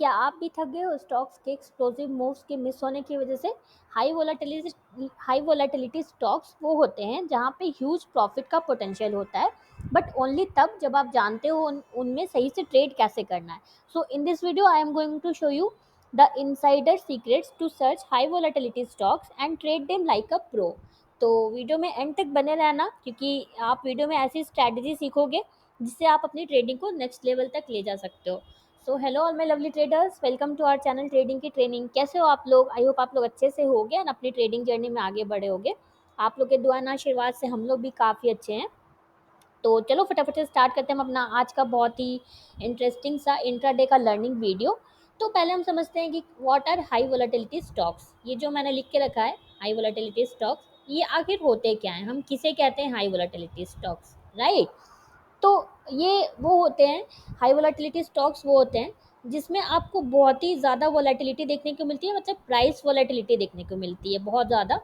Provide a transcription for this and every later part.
क्या आप भी थक गए हो स्टॉक्स के एक्सप्लोसिव मूव्स के मिस होने की वजह से? हाई वोलेटिलिटी स्टॉक्स वो होते हैं जहाँ पे ह्यूज प्रॉफिट का पोटेंशियल होता है, बट ओनली तब जब आप जानते हो उनमें सही से ट्रेड कैसे करना है। So in this video I am going to show you the insider secrets to search high volatility stocks and trade them like a pro. तो वीडियो में एंड तक बने रहना, क्योंकि आप वीडियो में ऐसी स्ट्रैटेजी सीखोगे जिससे आप अपनी ट्रेडिंग को नेक्स्ट लेवल तक ले जा सकते हो। So hello all my lovely traders, welcome to our channel trading की ट्रेनिंग। कैसे हो आप लोग? आई होप आप लोग अच्छे से होगे और अपनी ट्रेडिंग जर्नी में आगे बढ़े होगे। आप लोग के दुआ और आशीर्वाद से हम लोग भी काफ़ी अच्छे हैं। तो चलो फटाफट से स्टार्ट करते हैं हम अपना आज का बहुत ही इंटरेस्टिंग सा इंट्राडे का लर्निंग वीडियो। तो पहले हम समझते हैं कि what are high volatility stocks. ये जो मैंने लिख के रखा है हाई वोलेटिलिटी स्टॉक्स, ये आखिर होते क्या हैं, हम किसे कहते हैं हाई वोलेटिलिटी स्टॉक्स, राइट? तो ये वो होते हैं, हाई वोलेटिलिटी स्टॉक्स वो होते हैं जिसमें आपको बहुत ही ज़्यादा वोलेटिलिटी देखने को मिलती है, मतलब प्राइस वोलेटिलिटी देखने को मिलती है बहुत ज़्यादा।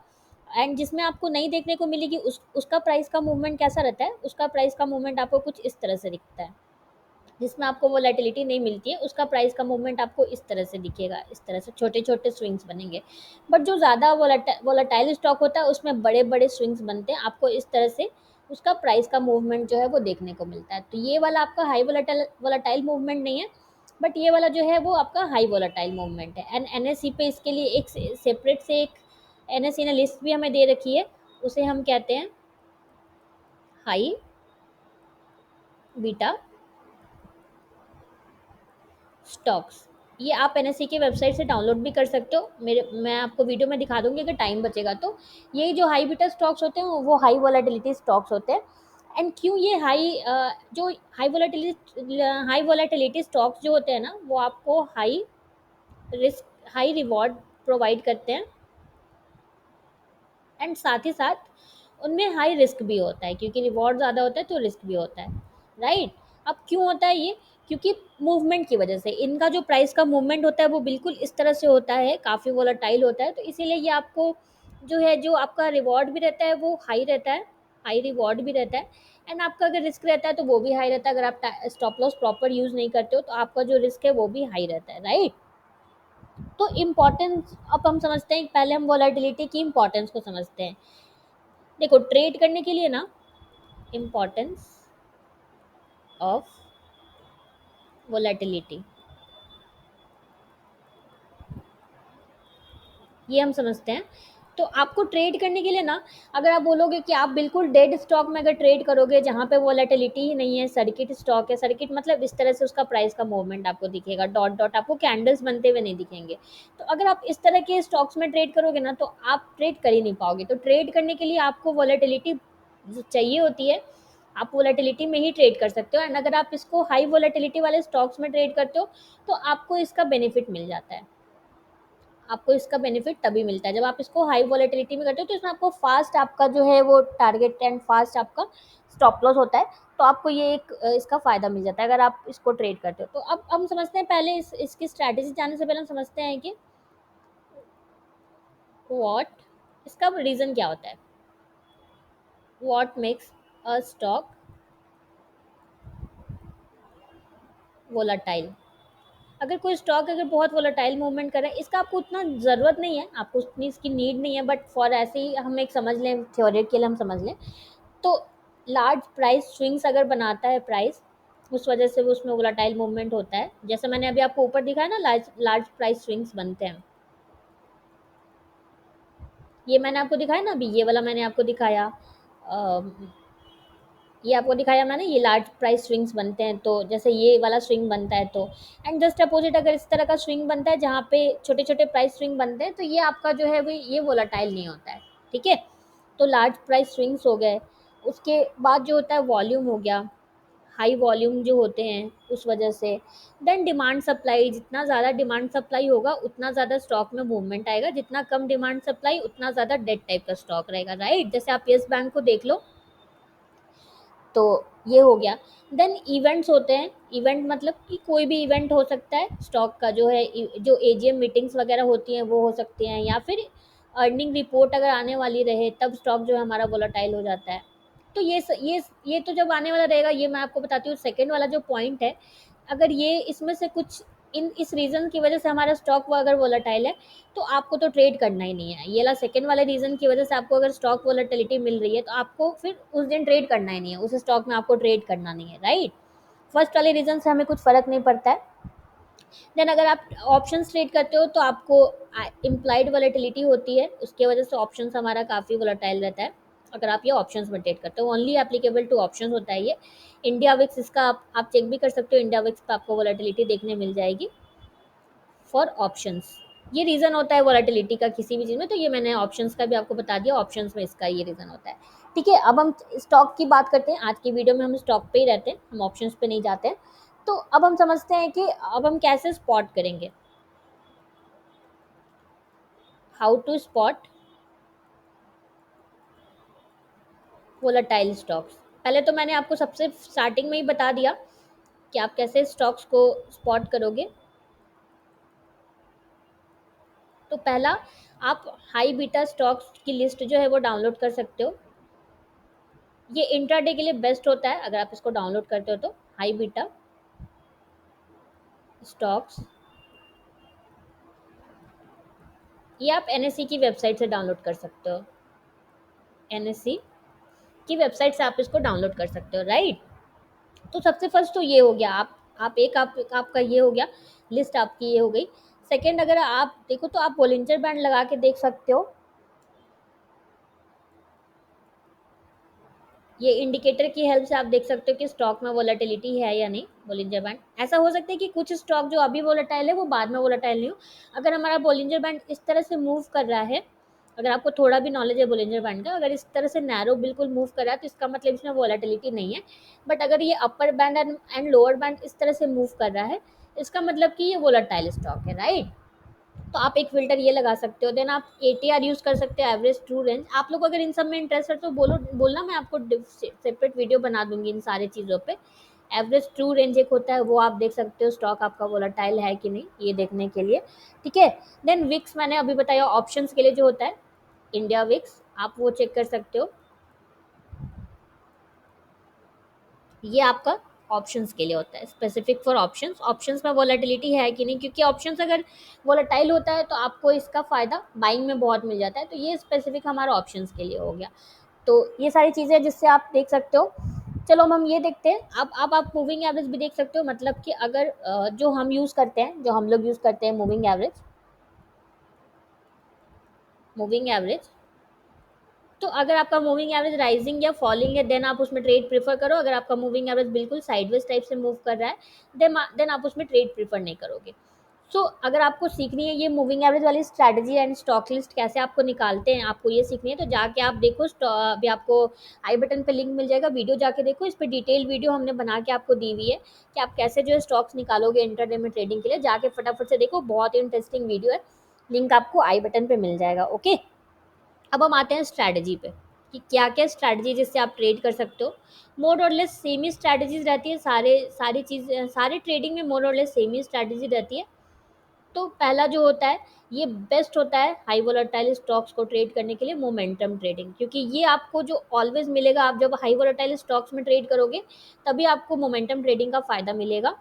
एंड जिसमें आपको नहीं देखने को मिलेगी उसका प्राइस का मूवमेंट कैसा रहता है, उसका प्राइस का मूवमेंट आपको कुछ इस तरह से दिखता है। जिसमें आपको वोलेटिलिटी नहीं मिलती है उसका प्राइस का मूवमेंट आपको इस तरह से दिखेगा, इस तरह से छोटे छोटे स्विंग्स बनेंगे। बट जो ज़्यादा वोलेटाइल स्टॉक होता है उसमें बड़े बड़े स्विंग्स बनते हैं, आपको इस तरह से उसका प्राइस का मूवमेंट जो है वो देखने को मिलता है। तो ये वाला आपका हाई वोलेटाइल मूवमेंट नहीं है, बट ये वाला जो है वो आपका हाई वोलेटाइल मूवमेंट है। एंड एनएससी पे इसके लिए एक सेपरेट से एक एनएससी ने लिस्ट भी हमें दे रखी है, उसे हम कहते हैं हाई बीटा स्टॉक्स। ये आप एनएससी की वेबसाइट से डाउनलोड भी कर सकते हो, मैं आपको वीडियो में दिखा दूंगी अगर टाइम बचेगा तो। ये जो हाई बीटा स्टॉक्स होते हैं वो हाई वोलेटिलिटी स्टॉक्स होते हैं। एंड क्यों ये जो हाई वोलेटिलिटी स्टॉक्स जो होते हैं ना, वो आपको रिस्क हाई रिवॉर्ड प्रोवाइड करते हैं। एंड साथ ही साथ उनमें हाई रिस्क भी होता है, क्योंकि रिवॉर्ड ज़्यादा होता है तो रिस्क भी होता है, राइट? अब क्यों होता है ये? क्योंकि मूवमेंट की वजह से इनका जो प्राइस का मूवमेंट होता है वो बिल्कुल इस तरह से होता है, काफ़ी वोलाटाइल होता है। तो इसीलिए ये आपको जो है, जो आपका रिवॉर्ड भी रहता है वो हाई रहता है, हाई रिवॉर्ड भी रहता है। एंड आपका अगर रिस्क रहता है तो वो भी हाई रहता है। अगर आप स्टॉप लॉस प्रॉपर यूज़ नहीं करते हो तो आपका जो रिस्क है वो भी हाई रहता है, राइट? तो इम्पॉर्टेंस अब हम समझते हैं, पहले हम वोलेटिलिटी की इम्पॉर्टेंस को समझते हैं। देखो, ट्रेड करने के लिए ना, इम्पॉर्टेंस ऑफ वोलेटिलिटी, ये हम समझते हैं। तो आपको ट्रेड करने के लिए ना, अगर आप बोलोगे कि आप बिल्कुल डेड स्टॉक में अगर ट्रेड करोगे जहाँ पे वोलेटिलिटी ही नहीं है, सर्किट स्टॉक है, सर्किट मतलब इस तरह से उसका प्राइस का मूवमेंट आपको दिखेगा, डॉट डॉट आपको कैंडल्स बनते हुए नहीं दिखेंगे। तो अगर आप इस तरह के स्टॉक्स में ट्रेड करोगे ना तो आप ट्रेड कर ही नहीं पाओगे। तो ट्रेड करने के लिए आपको वोलेटिलिटी चाहिए होती है, आप वोलेटिलिटी में ही ट्रेड कर सकते हो। एंड अगर आप इसको हाई वोलेटिलिटी वाले स्टॉक्स में ट्रेड करते हो तो आपको इसका बेनिफिट मिल जाता है। आपको इसका बेनिफिट तभी मिलता है जब आप इसको हाई वोलेटिलिटी में करते हो, तो इसमें आपको फास्ट आपका जो है वो टारगेट एंड फास्ट आपका स्टॉप लॉस होता है। तो आपको ये एक इसका फ़ायदा मिल जाता है अगर आप इसको ट्रेड करते हो। तो अब हम समझते हैं, पहले इसकी स्ट्रैटेजी जानने से पहले हम समझते हैं कि व्हाट, इसका रीज़न क्या होता है, what makes a stock volatile. अगर कोई स्टॉक अगर बहुत वोलेटाइल मूवमेंट कर रहा है, इसका आपको उतना ज़रूरत नहीं है, आपको उतनी इसकी नीड नहीं है, बट फॉर ऐसे ही हम एक समझ लें, थ्योरी के लिए हम समझ लें तो लार्ज प्राइस स्विंग्स अगर बनाता है प्राइस, उस वजह से वो उसमें वोलाटाइल मूवमेंट होता है। जैसे मैंने अभी आपको ऊपर दिखाया ना, लार्ज लार्ज प्राइस स्विंग्स बनते हैं, ये मैंने आपको दिखाया ना, अभी ये वाला मैंने आपको दिखाया, ये आपको दिखाया मैंने, ये लार्ज प्राइस स्विंग्स बनते हैं। तो जैसे ये वाला स्विंग बनता है तो, एंड जस्ट अपोजिट अगर इस तरह का स्विंग बनता है जहाँ पे छोटे छोटे प्राइस स्विंग बनते हैं, तो ये आपका जो है वो ये वोलाटाइल नहीं होता है, ठीक है? तो लार्ज प्राइस स्विंग्स हो गए। उसके बाद जो होता है वॉल्यूम हो गया, हाई वॉल्यूम जो होते हैं उस वजह से। देन डिमांड सप्लाई, जितना ज़्यादा डिमांड सप्लाई होगा उतना ज़्यादा स्टॉक में मूवमेंट आएगा, जितना कम डिमांड सप्लाई उतना ज़्यादा डेड टाइप का स्टॉक रहेगा, राइट? जैसे आप येस बैंक को देख लो, तो ये हो गया। देन इवेंट्स होते हैं, इवेंट मतलब कि कोई भी इवेंट हो सकता है स्टॉक का जो है, जो एजीएम मीटिंग्स वगैरह होती हैं वो हो सकती हैं, या फिर अर्निंग रिपोर्ट अगर आने वाली रहे तब स्टॉक जो है हमारा वोलाटाइल हो जाता है। तो ये तो जब आने वाला रहेगा, ये मैं आपको बताती हूँ। सेकंड वाला जो पॉइंट है, अगर ये इसमें से कुछ इस रीज़न की वजह से हमारा स्टॉक अगर वोलेटाइल है तो आपको तो ट्रेड करना ही नहीं है। ये वाला सेकंड वाले रीज़न की वजह से आपको अगर स्टॉक वोलेटिलिटी मिल रही है तो आपको फिर उस दिन ट्रेड करना ही नहीं है, उस स्टॉक में आपको ट्रेड करना नहीं है, राइट। फर्स्ट वाले रीज़न से हमें कुछ फ़र्क नहीं पड़ता है। देन अगर आप ऑप्शंस ट्रेड करते हो तो आपको इम्प्लाइड वोलेटिलिटी होती है, उसके वजह से ऑप्शंस हमारा काफ़ी वोलेटाइल रहता है। अगर आप ये ऑप्शंस में ट्रेड करते हो, ओनली एप्लीकेबल टू ऑप्शंस होता है ये। इंडिया विक्स इसका आप चेक भी कर सकते हो, इंडिया विक्स पे आपको वोलेटिलिटी देखने मिल जाएगी फॉर ऑप्शंस। ये रीज़न होता है वोलेटिलिटी का किसी भी चीज़ में, तो ये मैंने ऑप्शंस का भी आपको बता दिया, ऑप्शंस में इसका ये रीज़न होता है। ठीक है, अब हम स्टॉक की बात करते हैं। आज की वीडियो में हम स्टॉक पे ही रहते हैं, हम ऑप्शंस पे नहीं जाते हैं। तो अब हम समझते हैं कि अब हम कैसे स्पॉट करेंगे, how to spot volatile stocks. पहले तो मैंने आपको सबसे स्टार्टिंग में ही बता दिया कि आप कैसे स्टॉक्स को स्पॉट करोगे। तो पहला, आप हाई बीटा स्टॉक्स की लिस्ट जो है वो डाउनलोड कर सकते हो। ये इंट्राडे के लिए बेस्ट होता है अगर आप इसको डाउनलोड करते हो तो। हाई बीटा स्टॉक्स, ये आप एनएससी की वेबसाइट से डाउनलोड कर सकते हो। एनएससी की वेबसाइट से आप इसको डाउनलोड कर सकते हो, राइट। तो सबसे फर्स्ट तो ये हो गया, आपका ये हो गया, लिस्ट आपकी ये हो गई। सेकंड, अगर आप देखो तो आप वॉलंटियर बैंड लगा के देख सकते हो। ये इंडिकेटर की हेल्प से आप देख सकते हो कि स्टॉक में वोलेटिलिटी है या नहीं। बोलिंजर बैंड, ऐसा हो सकता है कि कुछ स्टॉक जो अभी वोलेटाइल है वो बाद में वोलेटाइल नहीं हो। अगर हमारा बोलिंजर बैंड इस तरह से मूव कर रहा है, अगर आपको थोड़ा भी नॉलेज है बोलिंजर बैंड का, अगर इस तरह से नैरो बिल्कुल मूव कर रहा है तो इसका मतलब इसमें वोलेटिलिटी नहीं है। बट अगर ये upper band and lower band इस तरह से मूव कर रहा है, इसका मतलब कि ये वोलेटाइल स्टॉक है, राइट। तो आप एक फ़िल्टर ये लगा सकते हो। देन आप एटीआर यूज़ कर सकते हो, एवरेज ट्रू रेंज। आप लोग अगर इन सब में इंटरेस्ट है तो बोलना, मैं आपको सेपरेट वीडियो बना दूंगी इन सारी चीज़ों पे। एवरेज ट्रू रेंज एक होता है, वो आप देख सकते हो स्टॉक आपका वोलेटाइल है कि नहीं, ये देखने के लिए। ठीक है। देन विक्स मैंने अभी बताया ऑप्शंस के लिए जो होता है, इंडिया विक्स, आप वो चेक कर सकते हो। ये आपका ऑप्शंस के लिए होता है, स्पेसिफिक फॉर ऑप्शंस। ऑप्शंस में वोलेटिलिटी है कि नहीं, क्योंकि ऑप्शंस अगर वोलेटाइल होता है तो आपको इसका फ़ायदा बाइंग में बहुत मिल जाता है। तो ये स्पेसिफिक हमारा ऑप्शंस के लिए हो गया। तो ये सारी चीज़ें जिससे आप देख सकते हो। चलो अब हम ये देखते हैं। अब आप मूविंग एवरेज भी देख सकते हो, मतलब कि अगर जो हम यूज़ करते हैं, जो हम लोग यूज़ करते हैं मूविंग एवरेज, मूविंग एवरेज। तो अगर आपका मूविंग एवरेज राइजिंग या फॉलिंग है, देन आप उसमें ट्रेड प्रेफर करो। अगर आपका मूविंग एवरेज बिल्कुल साइडवेज टाइप से मूव कर रहा है, देन आप उसमें ट्रेड प्रेफर नहीं करोगे। सो अगर आपको सीखनी है ये मूविंग एवरेज वाली स्ट्रैटेजी एंड स्टॉक लिस्ट कैसे आपको निकालते हैं, आपको ये सीखनी है, तो जाके आप देखो। अभी आपको आई बटन पे लिंक मिल जाएगा, वीडियो जाके देखो। इस पे डिटेल वीडियो हमने बना के आपको दी हुई है कि आप कैसे जो है स्टॉक्स निकालोगे इंटरडे में ट्रेडिंग के लिए। जाके फटाफट से देखो, बहुत ही इंटरेस्टिंग वीडियो है। लिंक आपको आई बटन पे मिल जाएगा, ओके। अब हम आते हैं स्ट्रैटेजी पे कि क्या क्या स्ट्रैटेजी जिससे आप ट्रेड कर सकते हो। मोर और लेस सेम ही स्ट्रैटेजीज रहती है, सारी चीज़ें, सारे ट्रेडिंग में मोर और लेस सेम ही स्ट्रैटेजी रहती है। तो पहला जो होता है, ये बेस्ट होता है हाई वोलेटाइल स्टॉक्स को ट्रेड करने के लिए, मोमेंटम ट्रेडिंग। क्योंकि ये आपको जो ऑलवेज मिलेगा, आप जब हाई वोलेटाइल स्टॉक्स में ट्रेड करोगे तभी आपको मोमेंटम ट्रेडिंग का फ़ायदा मिलेगा।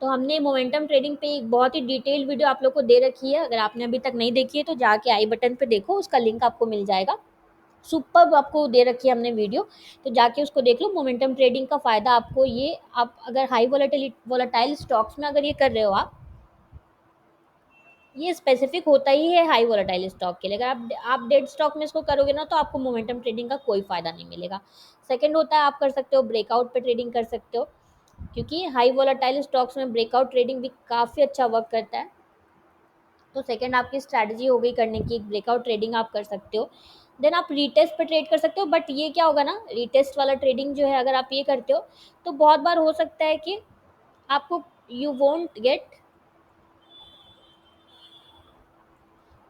तो हमने मोमेंटम ट्रेडिंग पे एक बहुत ही डिटेल वीडियो आप लोग को दे रखी है। अगर आपने अभी तक नहीं देखी है तो जाके आई बटन पे देखो, उसका लिंक आपको मिल जाएगा। सुपर आपको दे रखी है हमने वीडियो, तो जाके उसको देख लो। मोमेंटम ट्रेडिंग का फ़ायदा आपको ये, आप अगर हाई वोलेटाइल स्टॉक्स में अगर ये कर रहे हो आप, ये स्पेसिफिक होता ही है हाई वोलेटाइल स्टॉक के लिए। अगर आप डेड स्टॉक में इसको करोगे ना तो आपको मोमेंटम ट्रेडिंग का कोई फ़ायदा नहीं मिलेगा। सेकंड होता है, आप कर सकते हो ब्रेकआउट पे ट्रेडिंग कर सकते हो, क्योंकि हाई वोलेटाइल स्टॉक्स में ब्रेकआउट ट्रेडिंग भी काफ़ी अच्छा वर्क करता है। तो सेकंड आपकी स्ट्रैटेजी हो गई करने की, ब्रेकआउट ट्रेडिंग आप कर सकते हो। देन आप रीटेस्ट पे ट्रेड कर सकते हो। बट ये क्या होगा ना, रीटेस्ट वाला ट्रेडिंग जो है अगर आप ये करते हो तो बहुत बार हो सकता है कि आपको, यू वोंट गेट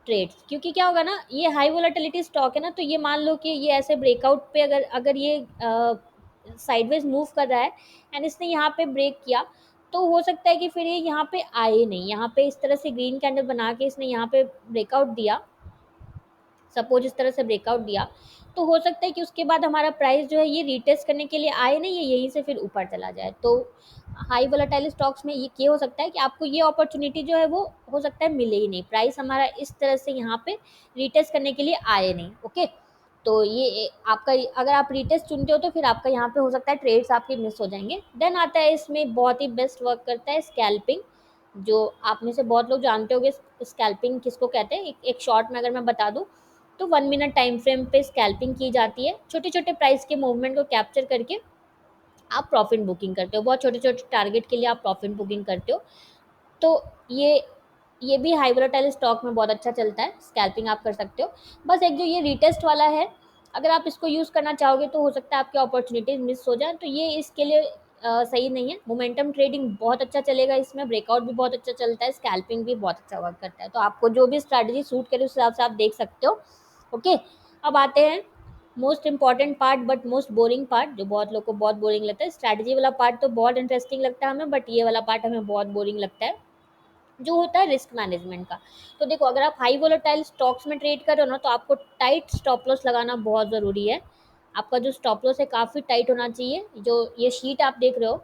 ट्रेड्स। क्योंकि क्या होगा ना, ये हाई वोलेटिलिटी स्टॉक है ना, तो ये मान लो कि ये ऐसे ब्रेकआउट पे अगर अगर ये साइडवेज मूव कर रहा है एंड इसने यहाँ पे ब्रेक किया, तो हो सकता है कि फिर ये यहाँ पे आए नहीं। यहाँ पे इस तरह से ग्रीन कैंडल बना के इसने यहाँ पे ब्रेकआउट दिया, सपोज इस तरह से ब्रेकआउट दिया, तो हो सकता है कि उसके बाद हमारा प्राइस जो है ये रीटेस्ट करने के लिए आए नहीं, ये यहीं से फिर ऊपर चला जाए। तो हाई वोलेटाइल स्टॉक्स में ये हो सकता है कि आपको ये अपॉर्चुनिटी जो है वो हो सकता है मिले ही नहीं, प्राइस हमारा इस तरह से यहाँ पे रीटेस्ट करने के लिए आए नहीं। ओके, तो ये आपका, अगर आप रीटेस्ट चुनते हो तो फिर आपका यहाँ पे हो सकता है ट्रेड्स आपके मिस हो जाएंगे। देन आता है इसमें बहुत ही बेस्ट वर्क करता है स्कैल्पिंग, जो आप में से बहुत लोग जानते होंगे स्कैल्पिंग किसको कहते हैं। एक शॉर्ट में अगर मैं बता दूं तो 1 मिनट टाइम फ्रेम पे स्कैल्पिंग की जाती है, छोटे छोटे प्राइस के मूवमेंट को कैप्चर करके आप प्रॉफिट बुकिंग करते हो, बहुत छोटे छोटे टारगेट के लिए आप प्रॉफिट बुकिंग करते हो। तो ये भी हाई वोलेटाइल स्टॉक में बहुत अच्छा चलता है, स्कैल्पिंग आप कर सकते हो। बस एक जो ये रीटेस्ट वाला है, अगर आप इसको यूज़ करना चाहोगे तो हो सकता है आपकी अपॉर्चुनिटीज मिस हो जाए, तो ये इसके लिए सही नहीं है। मोमेंटम ट्रेडिंग बहुत अच्छा चलेगा, इसमें ब्रेकआउट भी बहुत अच्छा चलता है, स्कैल्पिंग भी बहुत अच्छा वर्क करता है। तो आपको जो भी स्ट्रैटेजी सूट करे उस हिसाब से आप देख सकते हो। ओके, अब आते हैं most important part but most boring part, जो बहुत लोग को बहुत बोरिंग लगता है। स्ट्रैटेजी वाला पार्ट तो बहुत इंटरेस्टिंग लगता है हमें, बट ये वाला पार्ट हमें बहुत बोरिंग लगता है, जो होता है रिस्क मैनेजमेंट का। तो देखो, अगर आप हाई वोलेटाइल स्टॉक्स में ट्रेड कर रहे हो ना, तो आपको टाइट स्टॉप लॉस लगाना बहुत ज़रूरी है। आपका जो स्टॉप लॉस है काफ़ी टाइट होना चाहिए। जो ये शीट आप देख रहे हो,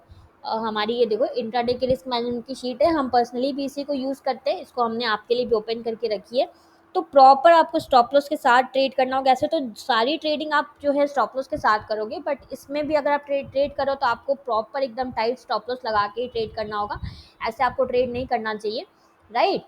हमारी ये देखो इंट्राडे की रिस्क मैनेजमेंट की शीट है, हम पर्सनली भी इसी को यूज़ करते हैं, इसको हमने आपके लिए भी ओपन करके रखी है। तो प्रॉपर आपको स्टॉप लॉस के साथ ट्रेड करना होगा। ऐसे तो सारी ट्रेडिंग आप जो है स्टॉप लॉस के साथ करोगे, बट इसमें भी अगर आप ट्रेड करो तो आपको प्रॉपर एकदम टाइट स्टॉप लॉस लगा के ही ट्रेड करना होगा, ऐसे आपको ट्रेड नहीं करना चाहिए, राइट।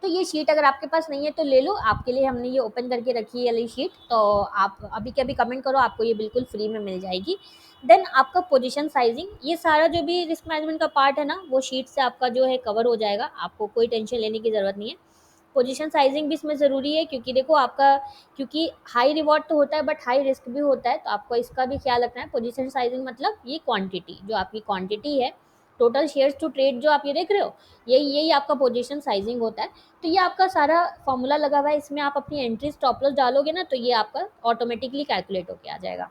तो ये शीट अगर आपके पास नहीं है तो ले लो, आपके लिए हमने ये ओपन करके रखी है वाली शीट, तो आप अभी के अभी कमेंट करो, आपको ये बिल्कुल फ्री में मिल जाएगी। देन आपका पोजीशन साइजिंग, ये सारा जो भी रिस्क मैनेजमेंट का पार्ट है ना, वो शीट से आपका जो है कवर हो जाएगा, आपको कोई टेंशन लेने की ज़रूरत नहीं है। पोजीशन साइजिंग भी इसमें ज़रूरी है, क्योंकि देखो आपका, क्योंकि हाई रिवॉर्ड तो होता है बट हाई रिस्क भी होता है, तो आपको इसका भी ख्याल रखना है। पोजीशन साइजिंग मतलब ये क्वांटिटी, जो आपकी क्वांटिटी है, टोटल शेयर्स टू ट्रेड जो आप ये देख रहे हो, यही यही आपका पोजीशन साइजिंग होता है। तो ये आपका सारा फॉर्मूला लगा हुआ है, इसमें आप अपनी एंट्री स्टॉप लॉस डालोगे ना, तो ये आपका ऑटोमेटिकली कैलकुलेट होके आ जाएगा।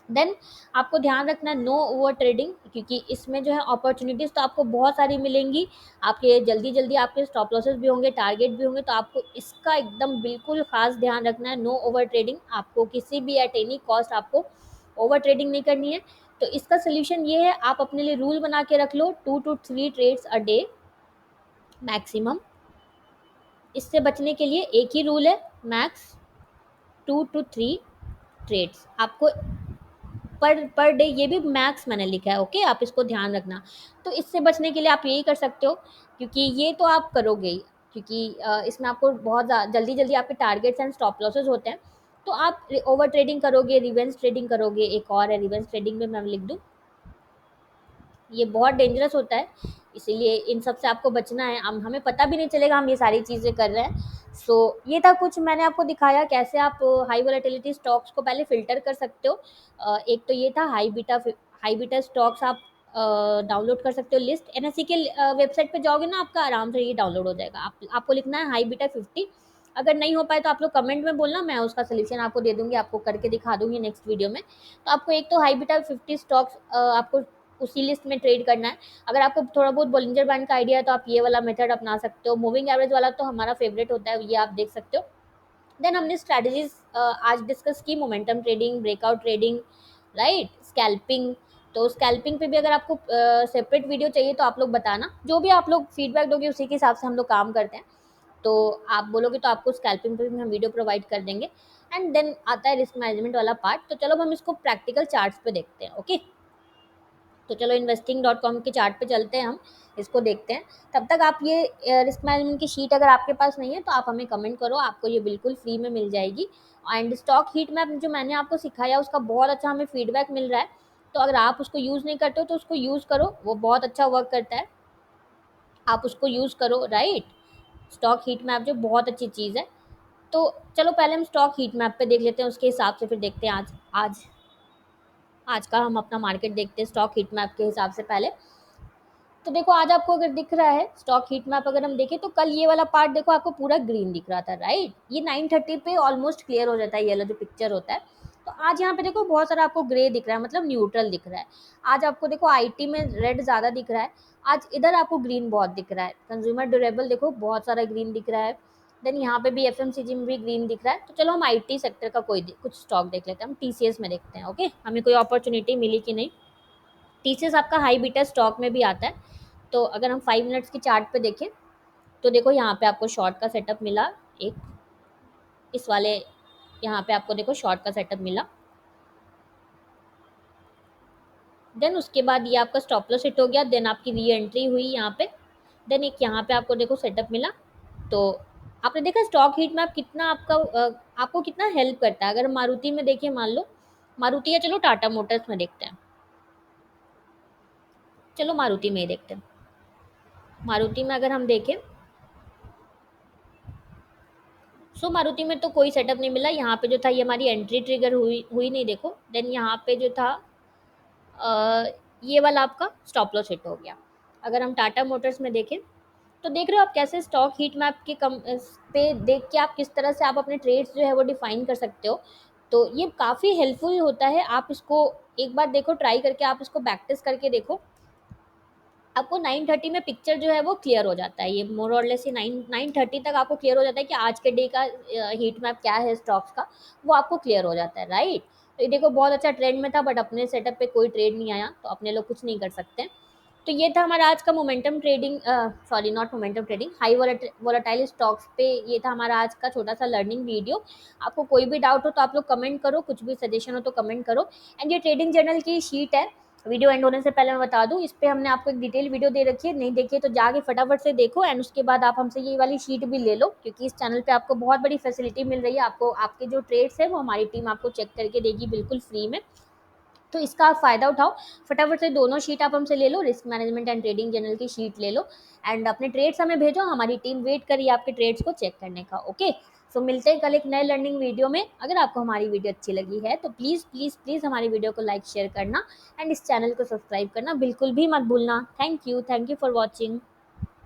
देन आपको ध्यान रखना है नो ओवर ट्रेडिंग, क्योंकि इसमें जो है अपॉर्चुनिटीज़ तो आपको बहुत सारी मिलेंगी, आपके जल्दी जल्दी आपके स्टॉप लॉसेस भी होंगे, टारगेट भी होंगे, तो आपको इसका एकदम बिल्कुल खास ध्यान रखना है। नो ओवर ट्रेडिंग, आपको किसी भी एट एनी कॉस्ट आपको ओवर ट्रेडिंग नहीं करनी है। तो इसका सोल्यूशन ये है, आप अपने लिए रूल बना के रख लो, 2 to 3 trades a day maximum. इससे बचने के लिए एक ही रूल है, मैक्स 2 to 3 ट्रेड्स आपको पर डे, ये भी मैक्स मैंने लिखा है, ओके, आप इसको ध्यान रखना। तो इससे बचने के लिए आप यही कर सकते हो, क्योंकि ये तो आप करोगे ही, क्योंकि इसमें आपको बहुत जल्दी जल्दी आपके टारगेट्स एंड स्टॉप लॉसेस होते हैं। तो आप ओवर ट्रेडिंग करोगे, रिवेंज ट्रेडिंग करोगे, एक और है रिवेंज ट्रेडिंग में मैं लिख दूँ, ये बहुत डेंजरस होता है, इसीलिए इन सब से आपको बचना है। हम हमें पता भी नहीं चलेगा हम ये सारी चीज़ें कर रहे हैं। सो ये था कुछ, मैंने आपको दिखाया कैसे आप हाई वोलेटिलिटी स्टॉक्स को पहले फ़िल्टर कर सकते हो। एक तो ये था हाई बीटा स्टॉक्स आप डाउनलोड कर सकते हो लिस्ट। एनएसई के वेबसाइट पे जाओगे ना, आपका आराम से ये डाउनलोड हो जाएगा। आपको लिखना है हाई बीटा 50। अगर नहीं हो पाए तो आप लोग कमेंट में बोलना, मैं उसका सोल्यूशन आपको दे दूँगी, आपको करके दिखा दूँगी नेक्स्ट वीडियो में। तो आपको एक तो हाई बीटा 50 स्टॉक्स आपको उसी लिस्ट में ट्रेड करना है। अगर आपको थोड़ा बहुत बॉलिंजर बैंड का आइडिया है तो आप ये वाला मेथड अपना सकते हो। मूविंग एवरेज वाला तो हमारा फेवरेट होता है, ये आप देख सकते हो। देन हमने स्ट्रैटेजीज आज डिस्कस की, momentum trading, breakout trading, right, scalping. तो स्कैल्पिंग पे भी अगर आपको सेपरेट वीडियो चाहिए तो आप लोग बताना, जो भी आप लोग फीडबैक दोगे उसी के हिसाब से हम लोग काम करते हैं। तो आप बोलोगे तो आपको स्कैल्पिंग पे भी हम वीडियो प्रोवाइड कर देंगे। एंड देन आता है रिस्क मैनेजमेंट वाला पार्ट, तो चलो हम इसको प्रैक्टिकल चार्ट्स पे देखते हैं। ओके, तो चलो investing.com के चार्ट पे चलते हैं, हम इसको देखते हैं। तब तक आप ये रिस्क मैनेजमेंट की शीट अगर आपके पास नहीं है तो आप हमें कमेंट करो, आपको ये बिल्कुल फ्री में मिल जाएगी। एंड स्टॉक हीट मैप जो मैंने आपको सिखाया उसका बहुत अच्छा हमें फीडबैक मिल रहा है, तो अगर आप उसको यूज़ नहीं करते हो तो उसको यूज़ करो, वो बहुत अच्छा वर्क करता है, आप उसको यूज़ करो, राइट। स्टॉक हीट मैप जो बहुत अच्छी चीज़ है। तो चलो पहले हम स्टॉक हीट मैप पे देख लेते हैं, उसके हिसाब से फिर देखते हैं आज आज आज का हम अपना मार्केट देखते हैं स्टॉक हीट मैप के हिसाब से पहले। तो देखो आज आपको अगर दिख रहा है स्टॉक हीट मैप, अगर हम देखें तो कल ये वाला पार्ट देखो आपको पूरा ग्रीन दिख रहा था, राइट। ये 9:30 पे ऑलमोस्ट क्लियर हो जाता है, ये वाला जो पिक्चर होता है। तो आज यहाँ पे देखो बहुत सारा आपको ग्रे दिख रहा है, मतलब न्यूट्रल दिख रहा है। आज आपको देखो आईटी में रेड ज़्यादा दिख रहा है, आज इधर आपको ग्रीन बहुत दिख रहा है। कंज्यूमर ड्यूरेबल देखो बहुत सारा ग्रीन दिख रहा है, देन यहाँ पे भी एफएमसीजी में भी ग्रीन दिख रहा है। तो चलो हम आईटी सेक्टर का कुछ स्टॉक देख लेते हैं। हम टीसीएस में देखते हैं। ओके, हमें कोई अपॉर्चुनिटी मिली कि नहीं। टीसीएस आपका हाई बीटा स्टॉक में भी आता है। तो अगर हम 5 मिनट्स की चार्ट पे देखें तो देखो यहाँ पे आपको शॉर्ट का सेटअप मिला एक, इस वाले यहाँ पे आपको देखो शॉर्ट का सेटअप मिला। देन उसके बाद ये आपका स्टॉप लॉस हिट हो गया, देन आपकी री एंट्री हुई यहाँ पे। देन एक यहाँ पे आपको देखो सेटअप मिला। तो आपने देखा स्टॉक हीट मैप कितना आपको कितना हेल्प करता है। अगर मारुति में देखिए, मान लो मारुति या चलो टाटा मोटर्स में देखते हैं। चलो मारुति में ही देखते हैं। मारुति में अगर हम देखें, सो मारुति में तो कोई सेटअप नहीं मिला। यहाँ पे जो था ये हमारी एंट्री ट्रिगर हुई हुई नहीं देखो। देन यहाँ पे जो था ये वाला आपका स्टॉप लॉस हिट हो गया। अगर हम टाटा मोटर्स में देखें तो देख रहे हो आप कैसे स्टॉक हीट मैप के कम पे देख के आप किस तरह से आप अपने ट्रेड्स जो है वो डिफाइन कर सकते हो। तो ये काफ़ी हेल्पफुल होता है। आप इसको एक बार देखो, ट्राई करके आप इसको प्रैक्टिस करके देखो। आपको 9:30 में पिक्चर जो है वो क्लियर हो जाता है। ये मोर और लेस ये 9:30 तक आपको क्लियर हो जाता है कि आज के डे का हीट मैप क्या है स्टॉक्स का, वो आपको क्लियर हो जाता है, राइट। तो ये देखो बहुत अच्छा ट्रेंड में था, बट अपने सेटअप पे कोई ट्रेड नहीं आया, तो अपने लोग कुछ नहीं कर सकते। तो ये था हमारा आज का momentum trading, sorry not momentum trading, high volatile stocks पे ये था हमारा आज का छोटा सा लर्निंग वीडियो। आपको कोई भी डाउट हो तो आप लोग कमेंट करो, कुछ भी सजेशन हो तो कमेंट करो। एंड ये ट्रेडिंग जर्नल की शीट है। वीडियो एंड होने से पहले मैं बता दूं, इस पे हमने आपको एक डिटेल वीडियो दे रखी है, नहीं देखिए तो जाके फटाफट से देखो। एंड उसके बाद आप हमसे ये वाली शीट भी ले लो, क्योंकि इस चैनल पे आपको बहुत बड़ी फैसिलिटी मिल रही है। आपको आपके जो ट्रेड्स है वो हमारी टीम आपको चेक करके देगी बिल्कुल फ्री में। तो इसका आप फ़ायदा उठाओ, फटाफट से दोनों शीट आप हमसे ले लो, risk management and trading journal की शीट ले लो। एंड अपने ट्रेड्स हमें भेजो, हमारी टीम वेट करी आपके ट्रेड्स को चेक करने का। ओके, सो मिलते हैं कल एक नए लर्निंग वीडियो में। अगर आपको हमारी वीडियो अच्छी लगी है तो प्लीज़ प्लीज़ प्लीज़ हमारी वीडियो को लाइक शेयर करना एंड इस चैनल को सब्सक्राइब करना बिल्कुल भी मत भूलना। Thank you for watching.